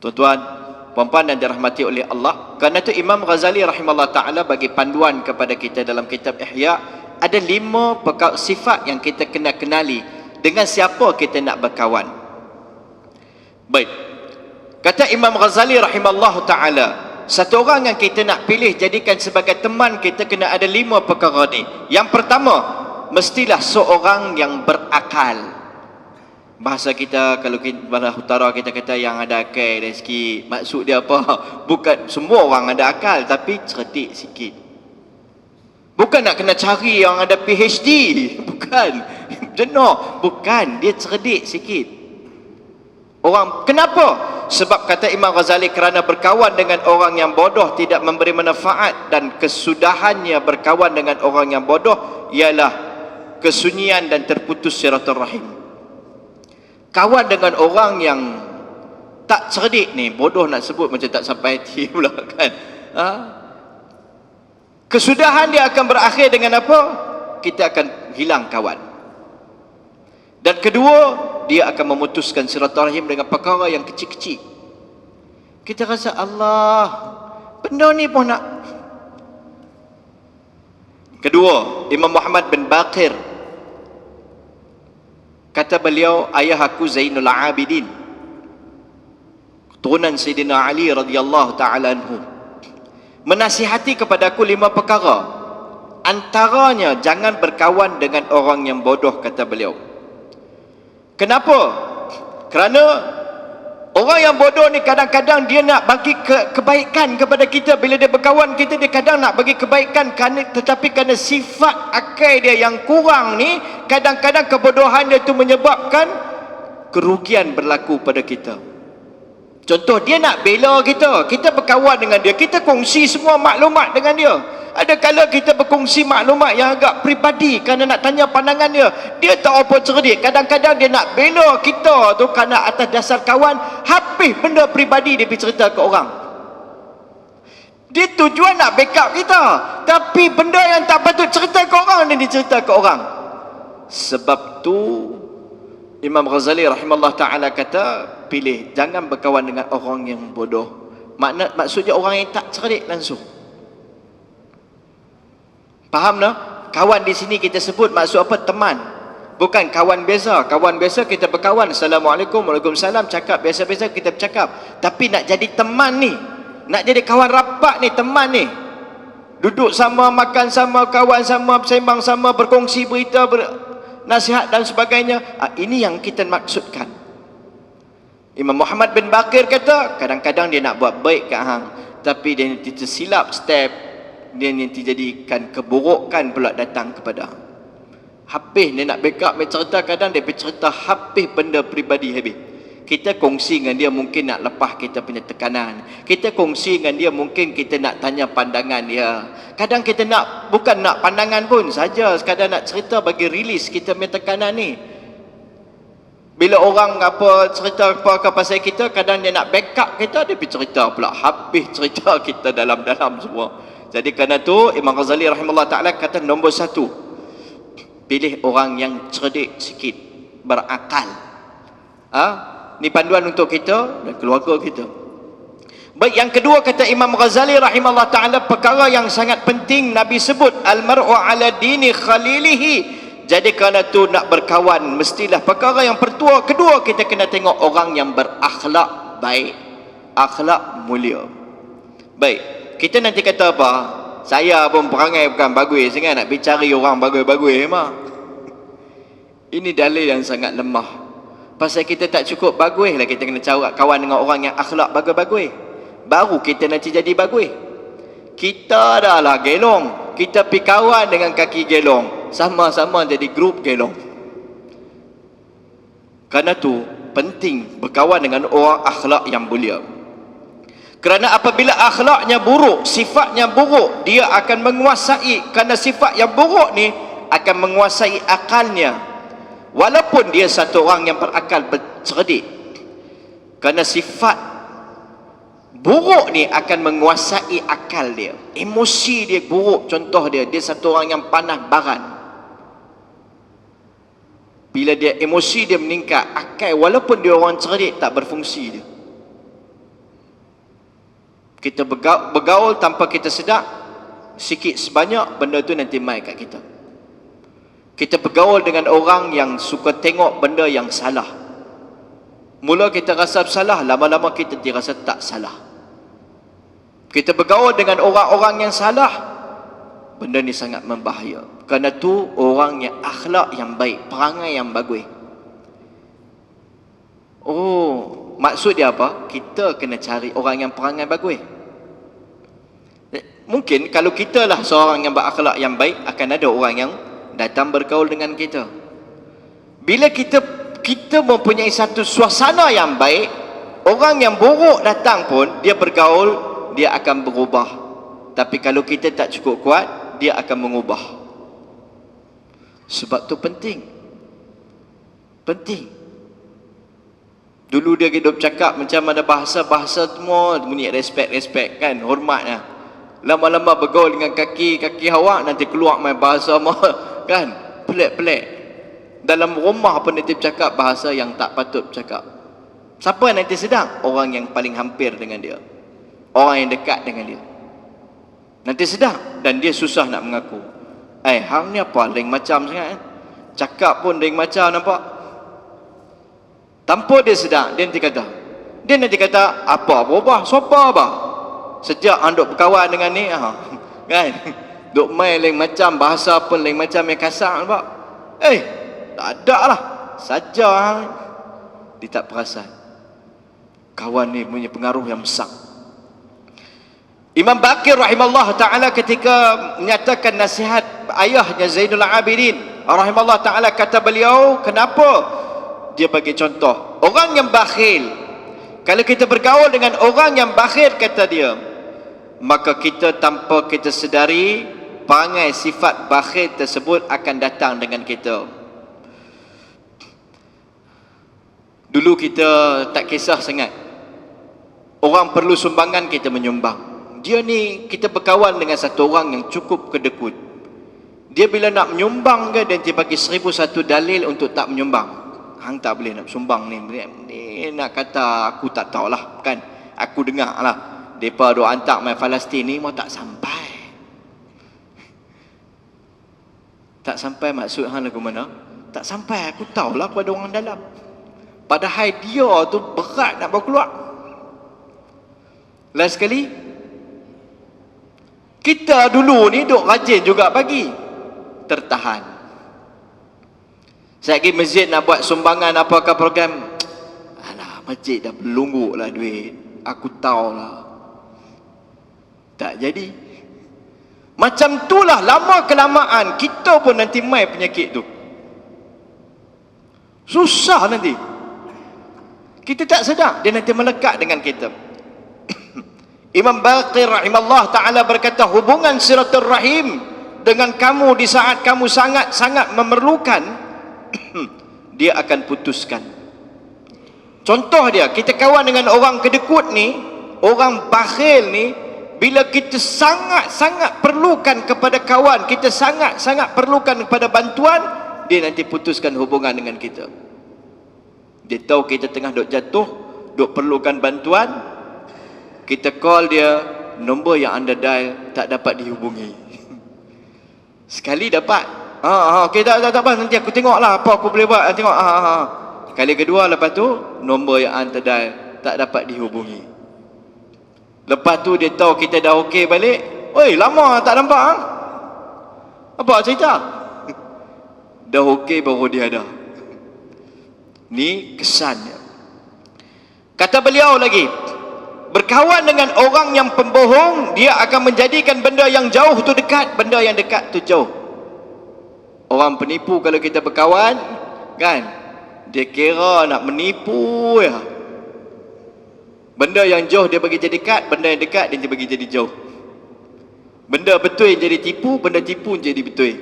Tuan-tuan, puan-puan dan dirahmati oleh Allah, kerana itu Imam Ghazali rahimahullah ta'ala bagi panduan kepada kita dalam kitab Ihya, ada 5 sifat yang kita kena kenali dengan siapa kita nak berkawan. Baik, kata Imam Ghazali rahimahullah ta'ala, satu orang yang kita nak pilih jadikan sebagai teman, kita kena ada 5 perkara ni. Yang pertama, mestilah seorang yang berakal. Bahasa kita, kalau kita bahasa utara kita kata yang ada akal dan sikit. Maksud dia apa? Bukan semua orang ada akal, tapi cerdik sikit. Bukan nak kena cari yang ada PhD. Bukan. Jenuh. Bukan. Dia cerdik sikit. Orang, kenapa? Sebab kata Imam Ghazali, kerana berkawan dengan orang yang bodoh tidak memberi manfaat, dan kesudahannya berkawan dengan orang yang bodoh ialah kesunyian dan terputus silaturahim. Kawan dengan orang yang tak cerdik ni, bodoh nak sebut macam tak sampai hati pula kan. Kesudahan dia akan berakhir dengan apa? Kita akan hilang kawan. Dan kedua, dia akan memutuskan silaturahim dengan perkara yang kecil-kecil. Kita rasa Allah, benda ni pun nak. Kedua, Imam Muhammad bin Baqir, kata beliau, ayah aku Zainul Abidin, keturunan Sayyidina Ali radhiyallahu ta'ala anhu, menasihati kepada aku 5 perkara. Antaranya, jangan berkawan dengan orang yang bodoh, kata beliau. Kenapa? Kerana orang yang bodoh ni kadang-kadang dia nak bagi kebaikan kepada kita. Bila dia berkawan kita, dia kadang nak bagi kebaikan, tetapi kerana sifat akal dia yang kurang ni, kadang-kadang kebodohan dia tu menyebabkan kerugian berlaku pada kita. Contoh, dia nak bela kita, kita berkawan dengan dia, kita kongsi semua maklumat dengan dia. Ada kala kita berkongsi maklumat yang agak peribadi kerana nak tanya pandangan dia. Dia tak apa cerdik. Kadang-kadang dia nak bela kita tu kerana atas dasar kawan, habis benda peribadi dia pergi cerita ke orang. Dia tujuan nak backup kita, tapi benda yang tak patut cerita ke orang dia dicerita ke orang. Sebab tu Imam Ghazali rahimahullah ta'ala kata, pilih, jangan berkawan dengan orang yang bodoh. Maksudnya orang yang tak cerdik langsung. Faham tak? Kawan di sini kita sebut maksud apa? Teman. Bukan kawan biasa. Kawan biasa kita berkawan, Assalamualaikum, Waalaikumsalam, cakap biasa-biasa kita bercakap. Tapi nak jadi teman ni, nak jadi kawan rapat ni, teman ni, duduk sama, makan sama, kawan sama, bersembang sama, berkongsi berita, nasihat dan sebagainya. Ini yang kita maksudkan. Imam Muhammad bin Baqir kata, kadang-kadang dia nak buat baik kat hang, tapi dia tersilap step, dia nanti jadikan keburukan pula datang kepada. Habis dia nak backup, dia cerita, kadang dia cerita habis benda peribadi habis. Kita kongsi dengan dia mungkin nak lepas kita punya tekanan. Kita kongsi dengan dia mungkin kita nak tanya pandangan dia. Kadang kita nak, bukan nak pandangan pun saja, sekadar nak cerita bagi rilis kita punya tekanan ni. Bila orang apa cerita apa ke pasal kita, kadang dia nak backup kita, dia pergi cerita pula habis cerita kita dalam-dalam semua. Jadi kerana tu Imam Ghazali rahimahullah ta'ala kata, nombor 1, pilih orang yang cerdik sikit, berakal. Ni panduan untuk kita dan keluarga kita. Baik, yang kedua kata Imam Ghazali rahimahullah ta'ala, perkara yang sangat penting Nabi sebut, al-mar'u ala dini khalilihi. Jadi kerana tu nak berkawan, mestilah perkara yang kedua kita kena tengok orang yang berakhlak baik, akhlak mulia. Baik, kita nanti kata apa? Saya pun perangai bukan bagus sangat, nak pergi cari orang bagus-bagus mah. Ini dalil yang sangat lemah. Pasal kita tak cukup bagus lah, kita kena cari kawan dengan orang yang akhlak bagus-bagus, baru kita nanti jadi bagus. Kita dah lah gelong, kita pergi kawan dengan kaki gelong, sama-sama jadi grup gelong. Kerana tu penting berkawan dengan orang akhlak yang mulia. Kerana apabila akhlaknya buruk, sifatnya buruk, dia akan menguasai, kerana sifat yang buruk ni akan menguasai akalnya. Walaupun dia satu orang yang berakal, cerdik, kerana sifat buruk ni akan menguasai akal dia. Emosi dia buruk, contoh dia satu orang yang panas baran. Bila dia emosi dia meningkat, akal walaupun dia orang cerdik tak berfungsi dia. Kita bergaul tanpa kita sedar, sikit sebanyak benda tu nanti mai kat kita. Kita bergaul dengan orang yang suka tengok benda yang salah. Mula kita rasa salah, lama-lama kita dirasa tak salah. Kita bergaul dengan orang-orang yang salah, benda ni sangat membahaya. Kerana tu orang yang akhlak yang baik, perangai yang bagus. Oh, maksud dia apa? Kita kena cari orang yang perangai bagus. Mungkin kalau kita lah seorang yang berakhlak yang baik, akan ada orang yang datang bergaul dengan kita. Bila kita mempunyai satu suasana yang baik, orang yang buruk datang pun dia bergaul, dia akan berubah. Tapi kalau kita tak cukup kuat, dia akan mengubah. Sebab tu penting. Dulu dia hidup cakap macam ada bahasa-bahasa semua bunyi respect kan, hormatnya. Lama-lama bergaul dengan kaki awak, nanti keluar main bahasa kan, pelik-pelik. Dalam rumah pun nanti bercakap bahasa yang tak patut bercakap. Siapa yang nanti sedang? Orang yang paling hampir dengan dia, orang yang dekat dengan dia nanti sedang. Dan dia susah nak mengaku. Hang ni apa lain macam sangat, cakap pun lain macam, nampak. Tanpa dia sedang, dia nanti kata apa berubah, sopa apa sejak hang duk berkawan dengan ni, kan, duk main lain macam, bahasa pun lain macam, yang kasar, nampak. Tak ada lah saja hang. Dia tak perasan kawan ni punya pengaruh yang besar. Imam Baqir rahimahullah ta'ala ketika menyatakan nasihat ayahnya Zainul Abidin rahimahullah ta'ala, kata beliau, kenapa dia bagi contoh orang yang bakhil. Kalau kita bergaul dengan orang yang bakhil, kata dia, maka kita tanpa kita sedari, perangai sifat bakhil tersebut akan datang dengan kita. Dulu kita tak kisah sangat, orang perlu sumbangan kita menyumbang. Dia ni kita berkawan dengan satu orang yang cukup kedekut. Dia bila nak menyumbang ke, dia bagi 1001 dalil untuk tak menyumbang. Hang tak boleh nak sumbang ni nak kata aku tak tahulah kan, aku dengar lah mereka duk hantar main Palestin ni, mau tak sampai. Tak sampai maksud hang lagu mana? Tak sampai, aku tahulah pada orang dalam. Padahal dia tu berat nak bawa keluar. Last sekali, kita dulu ni duk rajin juga bagi, tertahan. Saya pergi masjid nak buat sumbangan apakah program, alah masjid dah berlungguk lah duit, aku tahulah. Tak jadi. Macam itulah lama kelamaan kita pun nanti mai penyakit tu. Susah nanti. Kita tak sedar, dia nanti melekat dengan kita. Imam Baqir rahimahullah ta'ala berkata, hubungan silaturrahim dengan kamu di saat kamu sangat-sangat memerlukan, dia akan putuskan. Contoh dia, kita kawan dengan orang kedekut ni, orang bakhil ni, bila kita sangat-sangat perlukan kepada kawan, kita sangat-sangat perlukan kepada bantuan, dia nanti putuskan hubungan dengan kita. Dia tahu kita tengah duk jatuh, duk perlukan bantuan, kita call dia, nombor yang anda dial tak dapat dihubungi. Sekali dapat, okey, tak apa, nanti aku tengoklah apa aku boleh buat, tengok. Kali kedua, lepas tu nombor yang anda dial tak dapat dihubungi. Lepas tu dia tahu kita dah okey balik. Oi, lama tak nampak. Apa cerita? Dah okey baru dia ada. Ni kesannya. Kata beliau lagi, berkawan dengan orang yang pembohong, dia akan menjadikan benda yang jauh tu dekat, benda yang dekat tu jauh. Orang penipu kalau kita berkawan, kan, dia kira nak menipu ya. Benda yang jauh dia bagi jadi dekat, benda yang dekat dia bagi jadi jauh. Benda betul yang jadi tipu, benda tipu jadi betul.